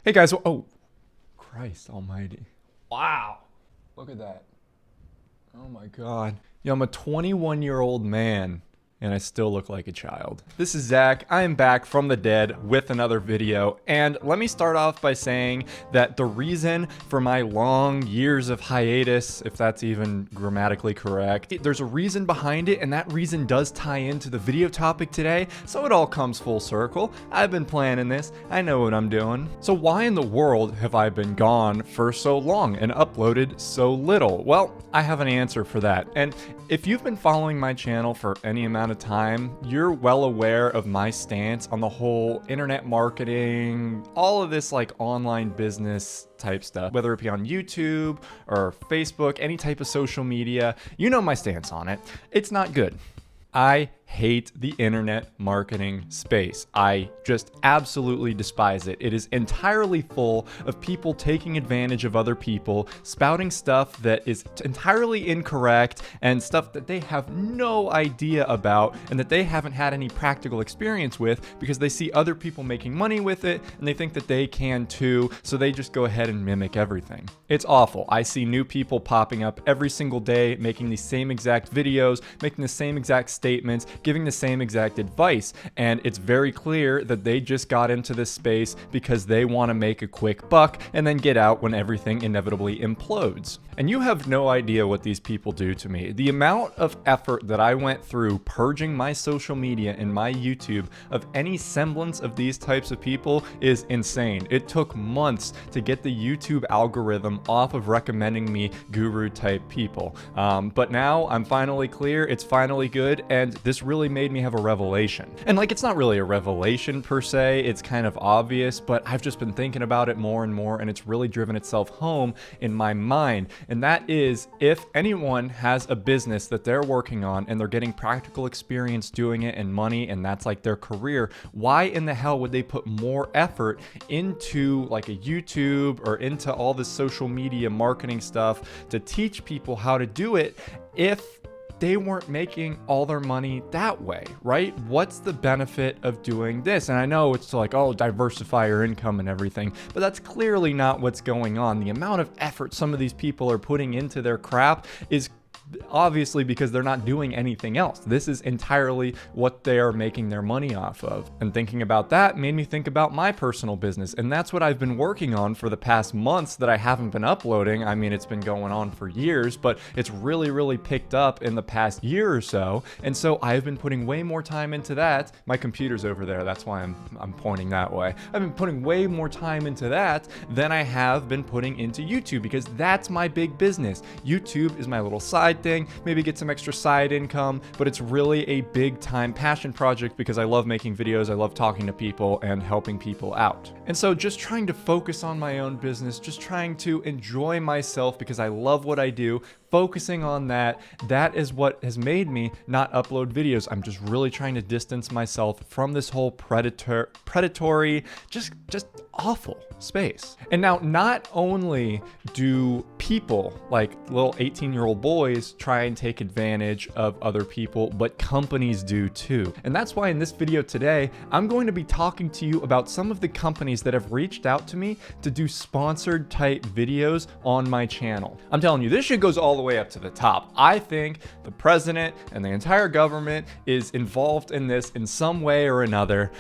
Hey guys, oh, Christ almighty. Wow. Look at that. Oh my God. Yo, I'm a 21-year-old man and I still look like a child. This is Zach. I am back from the dead with another video. And let me start off by saying that the reason for my long years of hiatus, if that's even grammatically correct, there's a reason behind it, and that reason does tie into the video topic today. So it all comes full circle. I've been planning this. I know what I'm doing. So why in the world have I been gone for so long and uploaded so little? Well, I have an answer for that. And if you've been following my channel for any amount of time, you're well aware of my stance on the whole internet marketing, all of this like online business type stuff, whether it be on YouTube or Facebook, any type of social media. You know my stance on it. It's not good. I hate the internet marketing space. I just absolutely despise it. It is entirely full of people taking advantage of other people, spouting stuff that is entirely incorrect and stuff that they have no idea about and that they haven't had any practical experience with because they see other people making money with it and they think that they can too, so they just go ahead and mimic everything. It's awful. I see new people popping up every single day, making the same exact videos, making the same exact statements, giving the same exact advice, and it's very clear that they just got into this space because they want to make a quick buck and then get out when everything inevitably implodes. And you have no idea what these people do to me. The amount of effort that I went through purging my social media and my YouTube of any semblance of these types of people is insane. It took months to get the YouTube algorithm off of recommending me guru type people. But now I'm finally clear, it's finally good, and this really made me have a revelation. And like, it's not really a revelation per se, it's kind of obvious, but I've just been thinking about it more and more, and it's really driven itself home in my mind. And that is, if anyone has a business that they're working on and they're getting practical experience doing it and money, and that's like their career, why in the hell would they put more effort into like a YouTube or into all this social media marketing stuff to teach people how to do it if they weren't making all their money that way, right? What's the benefit of doing this? And I know it's like, oh, diversify your income and everything, but that's clearly not what's going on. The amount of effort some of these people are putting into their crap is obviously because they're not doing anything else. This is entirely what they are making their money off of. And thinking about that made me think about my personal business. And that's what I've been working on for the past months that I haven't been uploading. I mean, it's been going on for years, but it's really picked up in the past year or so. And so I've been putting way more time into that. My computer's over there. That's why I'm pointing that way. I've been putting way more time into that than I have been putting into YouTube, because that's my big business. YouTube is my little side thing, maybe get some extra side income, but it's really a big time passion project because I love making videos, I love talking to people and helping people out. And so just trying to focus on my own business, just trying to enjoy myself because I love what I do, focusing on that is what has made me not upload videos. I'm just really trying to distance myself from this whole predatory, just awful space. And now, not only do people like little 18-year-old boys try and take advantage of other people, but companies do too. And that's why in this video today, I'm going to be talking to you about some of the companies that have reached out to me to do sponsored type videos on my channel. I'm telling you, this shit goes all the way up to the top. I think the president and the entire government is involved in this in some way or another.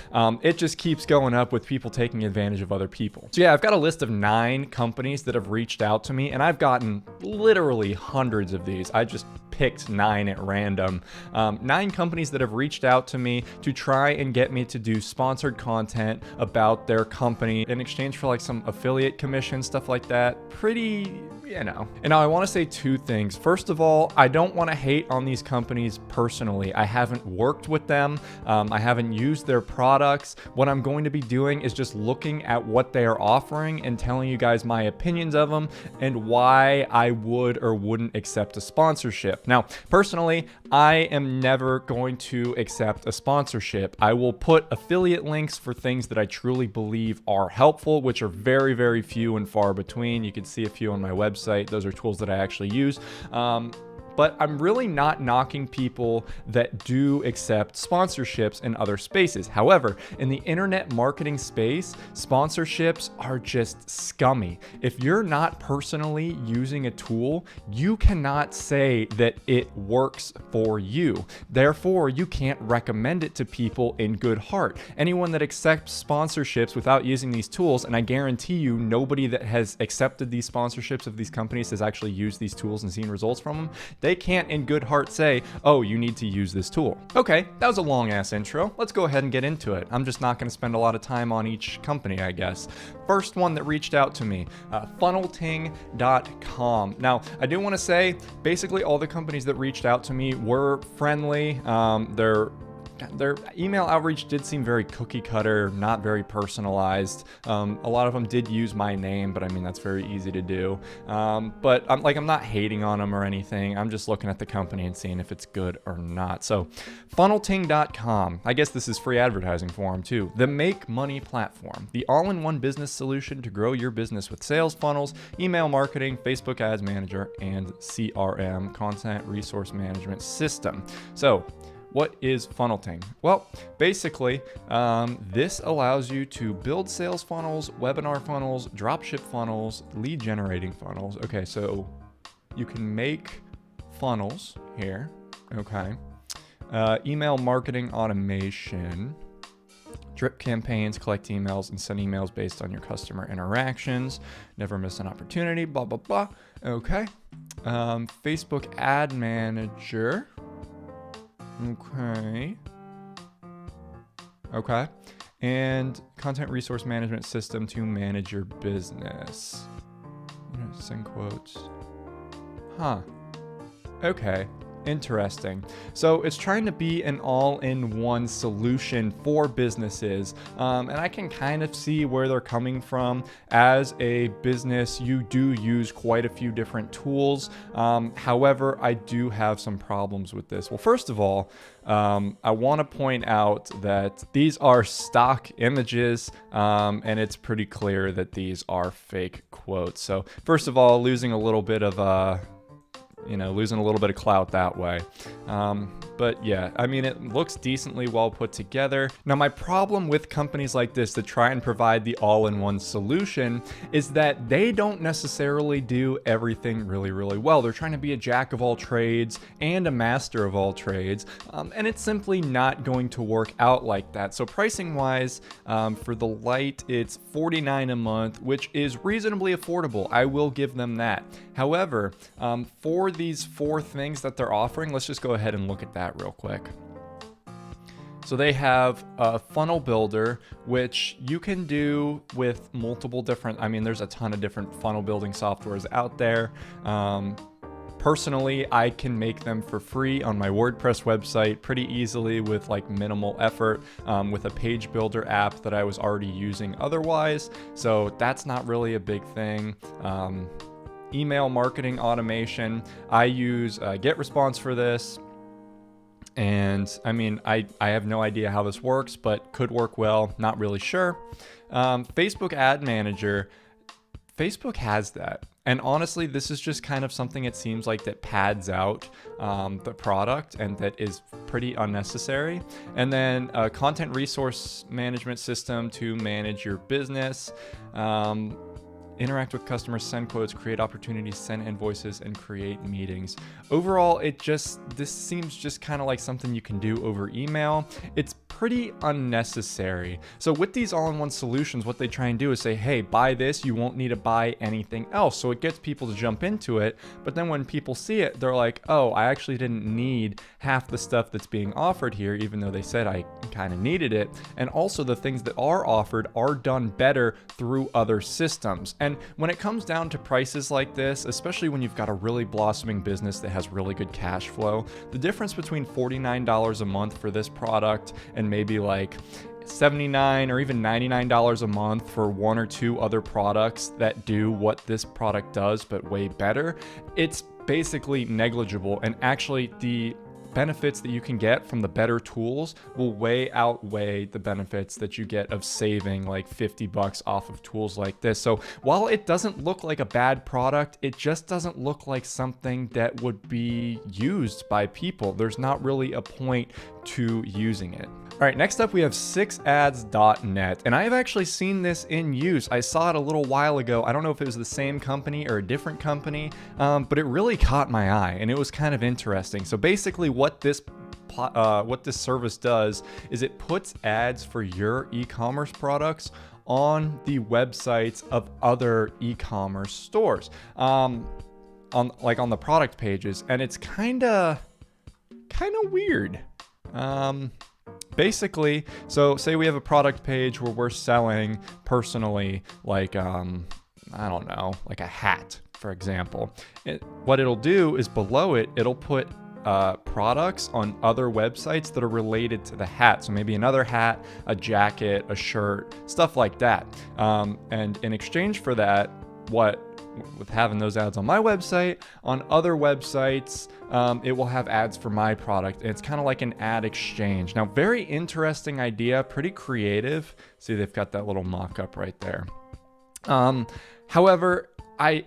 It just keeps going up with people taking advantage of other people. So yeah, I've got a list of 9 companies that have reached out to me, and I've gotten literally hundreds of these. I just picked 9 at random. 9 companies that have reached out to me to try and get me to do sponsored content about their company in exchange for like some affiliate commission, stuff like that. Pretty, you know. And now I want to say 2 things. First of all, I don't want to hate on these companies personally. I haven't worked with them. I haven't used their products. What I'm going to be doing is just looking at what they are offering and telling you guys my opinions of them and why I would or wouldn't accept a sponsorship. Now, personally, I am never going to accept a sponsorship. I will put affiliate links for things that I truly believe are helpful, which are very few and far between. You can see a few on my website. Those are tools that I actually use. but I'm really not knocking people that do accept sponsorships in other spaces. However, in the internet marketing space, sponsorships are just scummy. If you're not personally using a tool, you cannot say that it works for you. Therefore, you can't recommend it to people in good heart. Anyone that accepts sponsorships without using these tools, and I guarantee you nobody that has accepted these sponsorships of these companies has actually used these tools and seen results from them, they can't in good heart say, oh, you need to use this tool. Okay, that was a long ass intro. Let's go ahead and get into it. I'm just not going to spend a lot of time on each company, I guess. First one that reached out to me, funnelting.com. Now, I do want to say, basically all the companies that reached out to me were friendly. Their email outreach did seem very cookie cutter, not very personalized. A lot of them did use my name, but I mean, that's very easy to do. But I'm not hating on them or anything. I'm just looking at the company and seeing if it's good or not. So funnelting.com, I guess this is free advertising for them too. The Make Money platform, the all-in-one business solution to grow your business with sales funnels, email marketing, Facebook ads manager, and CRM, content resource management system. So what is Funnelting? Well, basically, this allows you to build sales funnels, webinar funnels, dropship funnels, lead generating funnels. Okay, so you can make funnels here. Okay. Email marketing automation, drip campaigns, collect emails, and send emails based on your customer interactions. Never miss an opportunity, blah, blah, blah. Okay. Facebook ad manager. Okay. And content resource management system to manage your business. Send quotes. Huh. Okay. Interesting. So it's trying to be an all-in-one solution for businesses. And I can kind of see where they're coming from. As a business, you do use quite a few different tools. However, I do have some problems with this. Well, first of all, I want to point out that these are stock images, and it's pretty clear that these are fake quotes. So first of all, losing a little bit of clout that way. But yeah, I mean, it looks decently well put together. Now, my problem with companies like this that try and provide the all-in-one solution is that they don't necessarily do everything really, really well. They're trying to be a jack of all trades and a master of all trades, and it's simply not going to work out like that. So pricing wise, for the Lite, it's $49 a month, which is reasonably affordable. I will give them that. However, for these 4 things that they're offering, let's just go ahead and look at that real quick. So they have a funnel builder, which you can do with multiple different, there's a ton of different funnel building softwares out there. Personally, I can make them for free on my WordPress website pretty easily with like minimal effort, with a page builder app that I was already using otherwise. So that's not really a big thing. Email marketing automation, I use GetResponse for this. And I have no idea how this works, but could work well, not really sure. Facebook ad manager, Facebook has that. And honestly, this is just kind of something it seems like that pads out the product and that is pretty unnecessary. And then a content resource management system to manage your business. Interact with customers, send quotes, create opportunities, send invoices, and create meetings. Overall, this seems just kind of like something you can do over email. It's pretty unnecessary. So with these all-in-one solutions, what they try and do is say, hey, buy this, you won't need to buy anything else. So it gets people to jump into it. But then when people see it, they're like, oh, I actually didn't need half the stuff that's being offered here, even though they said I kind of needed it. And also the things that are offered are done better through other systems. And when it comes down to prices like this, especially when you've got a really blossoming business that has really good cash flow, the difference between $49 a month for this product and maybe like $79 or even $99 a month for 1 or 2 other products that do what this product does, but way better, it's basically negligible. And actually, the benefits that you can get from the better tools will way outweigh the benefits that you get of saving like $50 off of tools like this. So while it doesn't look like a bad product, it just doesn't look like something that would be used by people. There's not really a point to using it. All right, next up we have 6ads.net, and I have actually seen this in use. I saw it a little while ago. I don't know if it was the same company or a different company, but it really caught my eye, and it was kind of interesting. So basically what this service does is it puts ads for your e-commerce products on the websites of other e-commerce stores, on the product pages, and it's kind of weird. Basically, so say we have a product page where we're selling personally, like, I don't know, like a hat, for example. What it'll do is below it, it'll put products on other websites that are related to the hat. So maybe another hat, a jacket, a shirt, stuff like that. And in exchange for that, with having those ads on my website, on other websites, it will have ads for my product. It's kind of like an ad exchange. Now, very interesting idea, pretty creative. See, they've got that little mock-up right there. However, I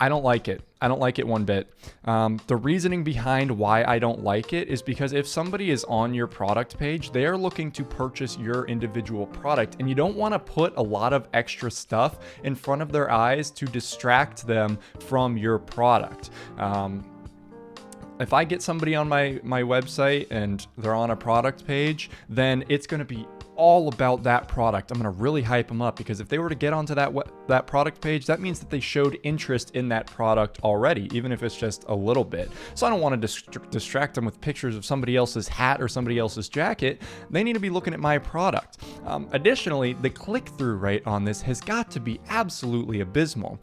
don't like it. I don't like it one bit. The reasoning behind why I don't like it is because if somebody is on your product page, they are looking to purchase your individual product, and you don't want to put a lot of extra stuff in front of their eyes to distract them from your product. If I get somebody on my website and they're on a product page, then it's going to be all about that product. I'm going to really hype them up, because if they were to get onto that product page, that means that they showed interest in that product already, even if it's just a little bit. So I don't want to distract them with pictures of somebody else's hat or somebody else's jacket. They need to be looking at my product. Additionally, the click-through rate on this has got to be absolutely abysmal.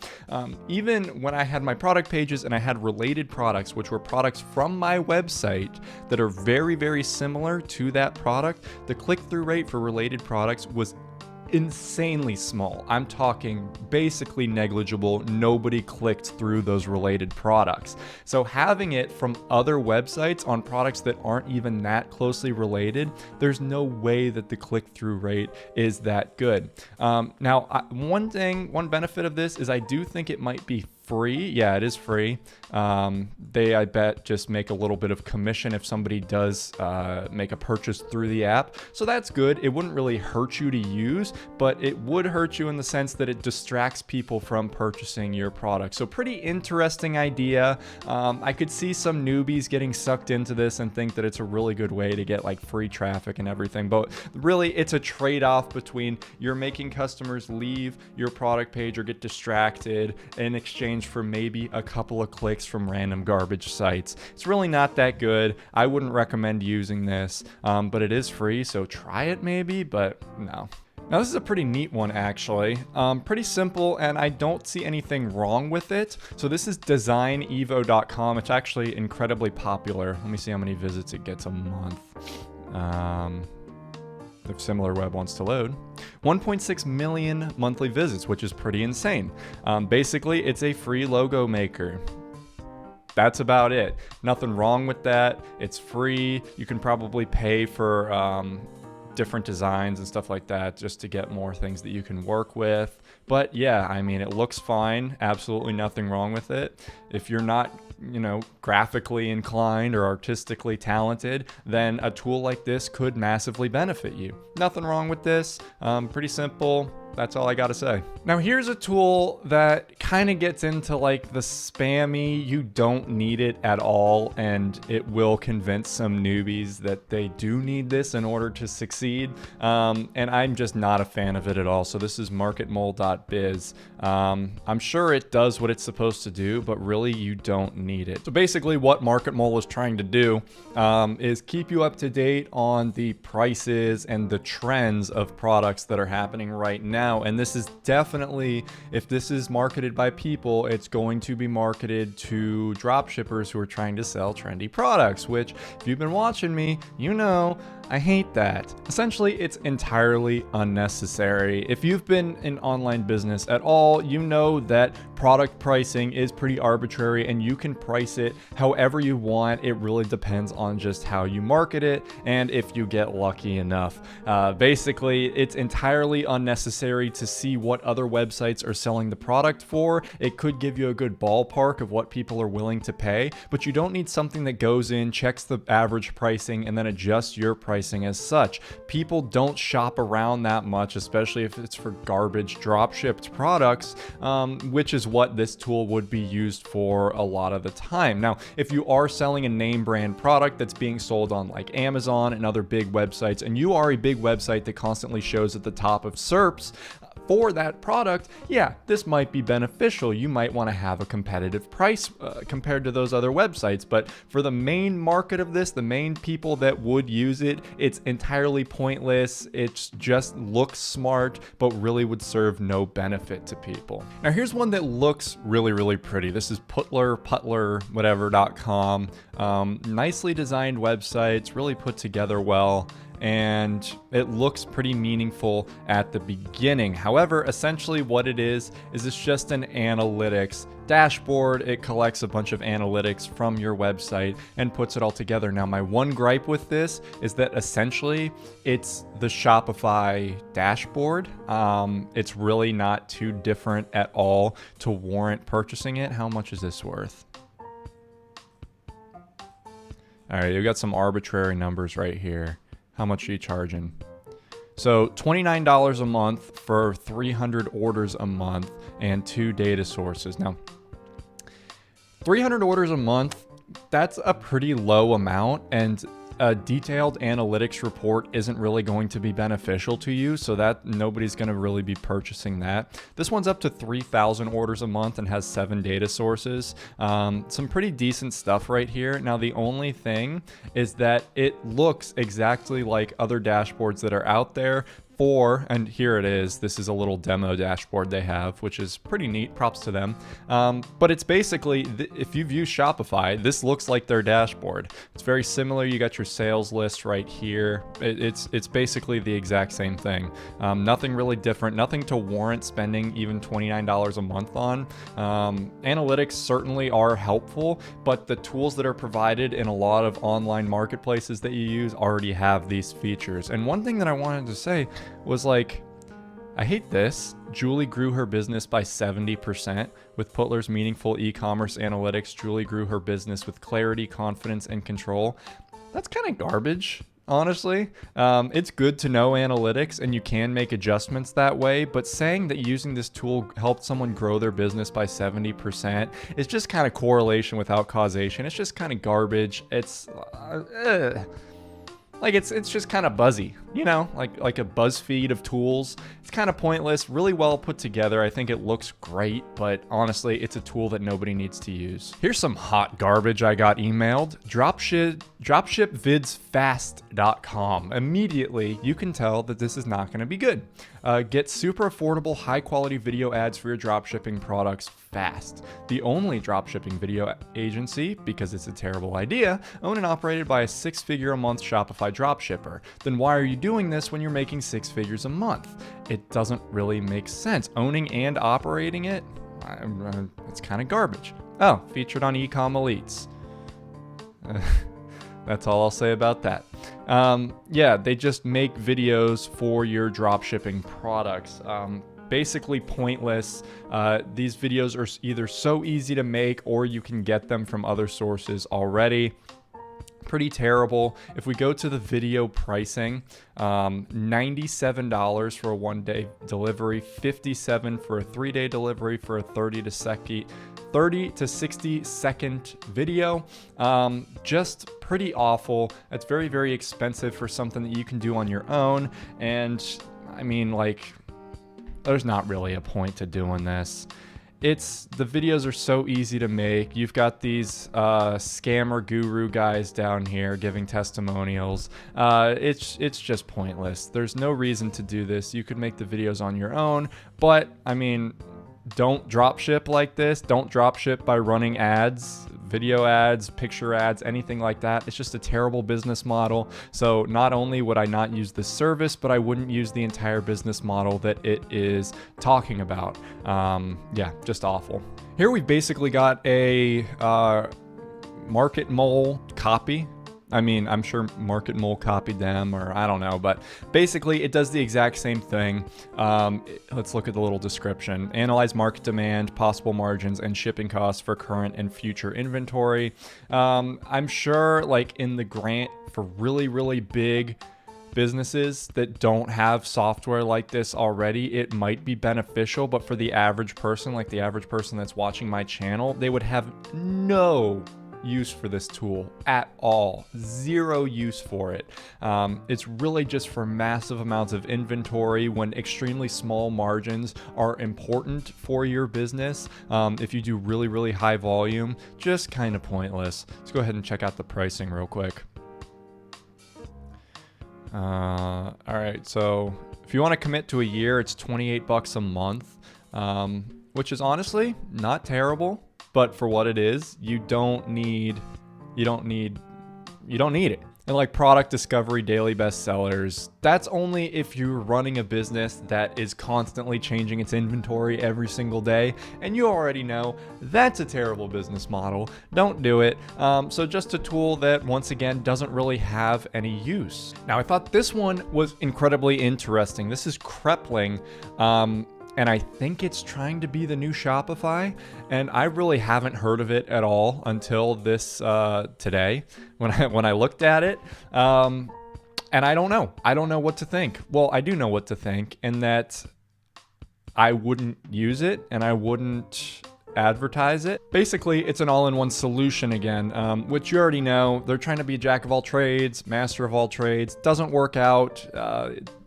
Even when I had my product pages and I had related products, which were products from my website that are very, very similar to that product, the click-through rate for related products was insanely small. I'm talking basically negligible. Nobody clicked through those related products. So having it from other websites on products that aren't even that closely related, there's no way that the click-through rate is that good. Now, one benefit of this is I do think it might be free. Yeah, it is free. They, I bet, just make a little bit of commission if somebody does make a purchase through the app. So that's good. It wouldn't really hurt you to use, but it would hurt you in the sense that it distracts people from purchasing your product. So pretty interesting idea. I could see some newbies getting sucked into this and think that it's a really good way to get like free traffic and everything. But really, it's a trade-off between you're making customers leave your product page or get distracted in exchange for maybe a couple of clicks from random garbage sites. It's really not that good. I wouldn't recommend using this, but it is free, so try it maybe, but no. Now this is a pretty neat one actually, pretty simple, and I don't see anything wrong with it. So this is designevo.com. It's actually incredibly popular. Let me see how many visits it gets a month. If SimilarWeb wants to load. 1.6 million monthly visits, which is pretty insane. Basically, it's a free logo maker. That's about it. Nothing wrong with that. It's free. You can probably pay for different designs and stuff like that just to get more things that you can work with. But yeah, I mean, it looks fine. Absolutely nothing wrong with it. If you're not, graphically inclined or artistically talented, then a tool like this could massively benefit you. Nothing wrong with this. Pretty simple. That's all I gotta say. Now here's a tool that kind of gets into like the spammy, you don't need it at all, and it will convince some newbies that they do need this in order to succeed. And I'm just not a fan of it at all. So this is marketmole.biz. I'm sure it does what it's supposed to do, but really you don't need it. So basically what MarketMole is trying to do is keep you up to date on the prices and the trends of products that are happening right now. And this is definitely, if this is marketed by people, it's going to be marketed to drop shippers who are trying to sell trendy products, which if you've been watching me, I hate that. Essentially, it's entirely unnecessary. If you've been in online business at all, you know that product pricing is pretty arbitrary and you can price it however you want. It really depends on just how you market it and if you get lucky enough. Basically, it's entirely unnecessary to see what other websites are selling the product for. It could give you a good ballpark of what people are willing to pay, but you don't need something that goes in, checks the average pricing, and then adjusts your pricing as such. People don't shop around that much, especially if it's for garbage drop shipped products, which is what this tool would be used for a lot of the time. Now, if you are selling a name brand product that's being sold on like Amazon and other big websites, and you are a big website that constantly shows at the top of SERPs for that product, yeah, this might be beneficial. You might want to have a competitive price compared to those other websites, but for the main market of this, the main people that would use it, it's entirely pointless. It just looks smart, but really would serve no benefit to people. Now, here's one that looks really, really pretty. This is whatever.com. Nicely designed website. It's really put together well, and it looks pretty meaningful at the beginning. However, essentially what it is it's just an analytics dashboard. It collects a bunch of analytics from your website and puts it all together. Now, my one gripe with this is that essentially it's the Shopify dashboard. It's really not too different at all to warrant purchasing it. How much is this worth? All right, you've got some arbitrary numbers right here. How much are you charging? So $29 a month for 300 orders a month and 2 data sources. Now, 300 orders a month, that's a pretty low amount, and a detailed analytics report isn't really going to be beneficial to you, so that nobody's going to really be purchasing that. This one's up to 3,000 orders a month and has 7 data sources. Some pretty decent stuff right here. Now, the only thing is that it looks exactly like other dashboards that are out there. And here it is. This is a little demo dashboard they have, which is pretty neat. Props to them. But it's basically, if you've used Shopify, this looks like their dashboard. It's very similar. You got your sales list right here. It's basically the exact same thing. Nothing really different. Nothing to warrant spending even $29 a month on. Analytics certainly are helpful, but the tools that are provided in a lot of online marketplaces that you use already have these features. And one thing that I wanted to say was like, I hate this. Julie grew her business by 70%. With Putler's meaningful e-commerce analytics, Julie grew her business with clarity, confidence, and control. That's kind of garbage, honestly. It's good to know analytics and you can make adjustments that way, but saying that using this tool helped someone grow their business by 70% is just kind of correlation without causation. It's just kind of garbage. It's like it's just kind of buzzy, you know, like a BuzzFeed of tools. It's kind of pointless, really well put together. I think it looks great, but honestly, it's a tool that nobody needs to use. Here's some hot garbage I got emailed. Dropshipvidsfast.com. Immediately, you can tell that this is not going to be good. Get super affordable, high quality video ads for your dropshipping products fast. The only dropshipping video agency, because it's a terrible idea, owned and operated by a 6-figure a month Shopify dropshipper. Then why are you doing this when you're making 6 figures a month? It doesn't really make sense. Owning and operating it, it's kind of garbage. Oh, featured on Ecom Elites. That's all I'll say about that. Yeah, they just make videos for your dropshipping products. Basically pointless. These videos are either so easy to make or you can get them from other sources already. Pretty terrible. If we go to the video pricing, $97 for a 1-day delivery, $57 for a 3-day delivery for a 30 to 60 second video. Just pretty awful. It's very, very expensive for something that you can do on your own. And I mean, like, there's not really a point to doing this. The videos are so easy to make. You've got these scammer guru guys down here giving testimonials. It's just pointless. There's no reason to do this. You could make the videos on your own, but I mean, don't drop ship like this. Don't drop ship by running ads, video ads, picture ads, anything like that. It's just a terrible business model. So not only would I not use this service, but I wouldn't use the entire business model that it is talking about. Yeah, just awful. Here we've basically got a Market Mole copy. I mean, I'm sure Market Mole copied them, or I don't know, but basically it does the exact same thing. Let's look at the little description. Analyze market demand, possible margins, and shipping costs for current and future inventory. I'm sure like in the grant for really, really big businesses that don't have software like this already, it might be beneficial, but for the average person, like the average person that's watching my channel, they would have no use for this tool at all. Zero use for it. It's really just for massive amounts of inventory when extremely small margins are important for your business. If you do really, really high volume, just kind of pointless. Let's go ahead and check out the pricing real quick. All right, so if you want to commit to a year, it's $28 a month, which is honestly not terrible. But for what it is, you don't need it. And like product discovery, daily bestsellers, that's only if you're running a business that is constantly changing its inventory every single day. And you already know that's a terrible business model. Don't do it. So just a tool that once again doesn't really have any use. Now I thought this one was incredibly interesting. This is Krepling. And I think it's trying to be the new Shopify. And I really haven't heard of it at all until this today when I looked at it. And I don't know. I don't know what to think. Well, I do know what to think, in that I wouldn't use it and I wouldn't advertise it. Basically, it's an all-in-one solution again, which you already know. They're trying to be jack of all trades, master of all trades. Doesn't work out.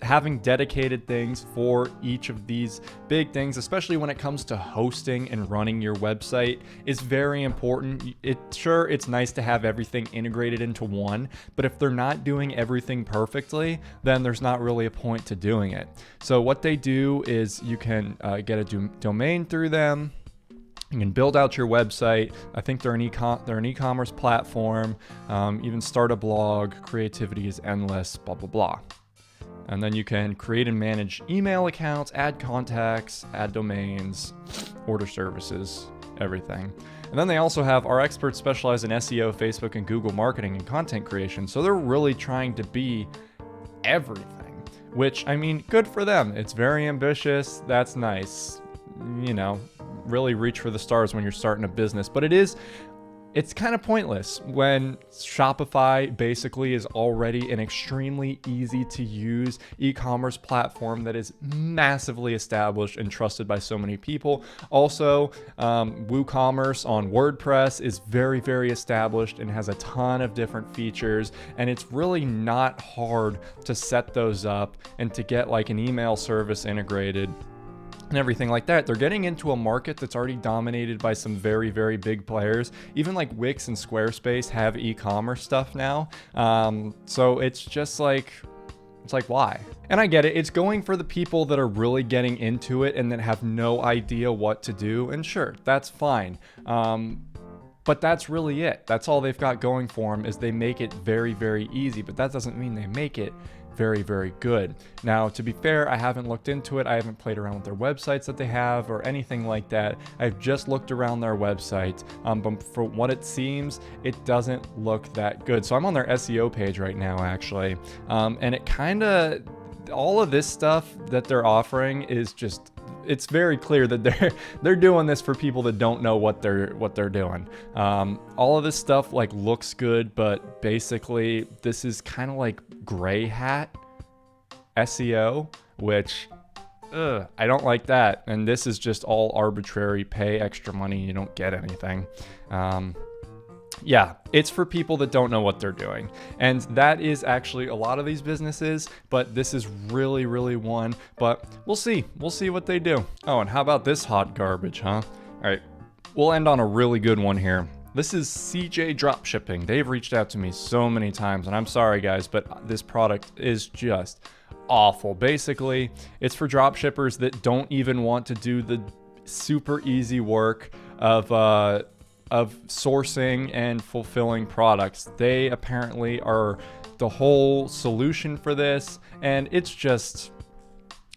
Having dedicated things for each of these big things, especially when it comes to hosting and running your website, is very important. It's nice to have everything integrated into one, but if they're not doing everything perfectly, then there's not really a point to doing it. So what they do is you can get a domain through them. You can build out your website. I think they're an e-commerce platform. Even start a blog. Creativity is endless. Blah blah blah. And then you can create and manage email accounts, add contacts, add domains, order services, everything. And then they also have our experts specialize in SEO, Facebook, and Google marketing and content creation. So they're really trying to be everything. Which, I mean, good for them. It's very ambitious. That's nice. You know, really reach for the stars when you're starting a business, but it's kind of pointless when Shopify basically is already an extremely easy to use e-commerce platform that is massively established and trusted by so many people. Also, WooCommerce on WordPress is very, very established and has a ton of different features, and it's really not hard to set those up and to get like an email service integrated and everything like that. They're getting into a market that's already dominated by some very, very big players. Even like Wix and Squarespace have e-commerce stuff now. So it's just like, why? And I get it. It's going for the people that are really getting into it and that have no idea what to do. And sure, that's fine. But that's really it. That's all they've got going for them, is they make it very, very easy. But that doesn't mean they make it very, very good. Now, to be fair, I haven't looked into it. I haven't played around with their websites that they have or anything like that. I've just looked around their website, but for what it seems, it doesn't look that good. So I'm on their SEO page right now, actually, and it kind of, all of this stuff that they're offering is just, it's very clear that they're doing this for people that don't know what they're doing. All of this stuff like looks good, but basically this is kind of like gray hat SEO, which I don't like that. And this is just all arbitrary. Pay extra money, you don't get anything. Yeah, it's for people that don't know what they're doing. And that is actually a lot of these businesses, but this is really, really one. But we'll see. We'll see what they do. Oh, and how about this hot garbage, huh? All right, we'll end on a really good one here. This is CJ Dropshipping. They've reached out to me so many times, and I'm sorry, guys, but this product is just awful. Basically, it's for dropshippers that don't even want to do the super easy work of of sourcing and fulfilling products. They apparently are the whole solution for this, and it's just,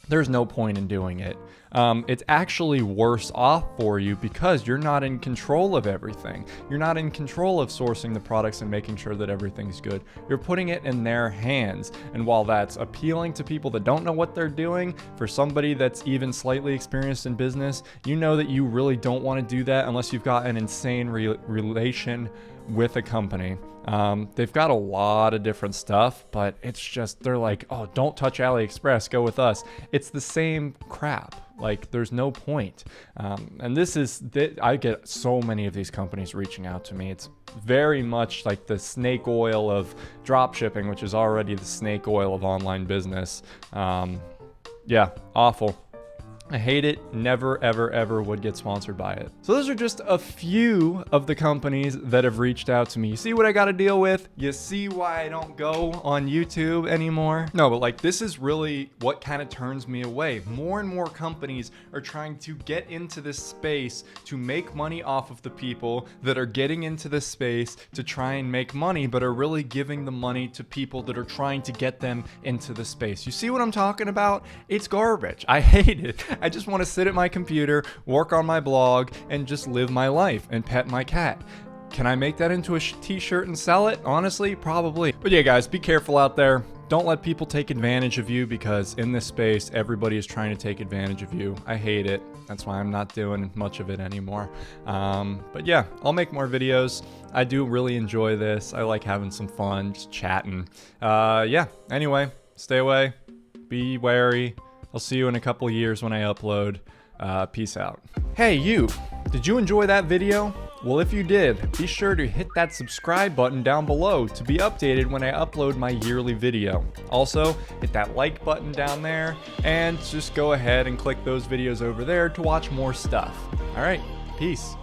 there's no point in doing it. It's actually worse off for you because you're not in control of everything. You're not in control of sourcing the products and making sure that everything's good. You're putting it in their hands. And while that's appealing to people that don't know what they're doing, for somebody that's even slightly experienced in business, you know that you really don't want to do that unless you've got an insane relation with a company. They've got a lot of different stuff, but it's just, they're like, oh, don't touch AliExpress, go with us. It's the same crap. Like, there's no point. And I get so many of these companies reaching out to me. It's very much like the snake oil of drop shipping, which is already the snake oil of online business. Yeah, awful. I hate it. Never, ever, ever would get sponsored by it. So those are just a few of the companies that have reached out to me. You see what I got to deal with? You see why I don't go on YouTube anymore? No, but like, this is really what kind of turns me away. More and more companies are trying to get into this space to make money off of the people that are getting into this space to try and make money, but are really giving the money to people that are trying to get them into the space. You see what I'm talking about? It's garbage. I hate it. I just want to sit at my computer, work on my blog, and just live my life and pet my cat. Can I make that into a t-shirt and sell it? Honestly, probably. But yeah, guys, be careful out there. Don't let people take advantage of you, because in this space, everybody is trying to take advantage of you. I hate it. That's why I'm not doing much of it anymore. But yeah, I'll make more videos. I do really enjoy this. I like having some fun, just chatting. Yeah, anyway, stay away. Be wary. I'll see you in a couple years when I upload. Peace out. Hey, you! Did you enjoy that video? Well, if you did, be sure to hit that subscribe button down below to be updated when I upload my yearly video. Also, hit that like button down there, and just go ahead and click those videos over there to watch more stuff. Alright, peace.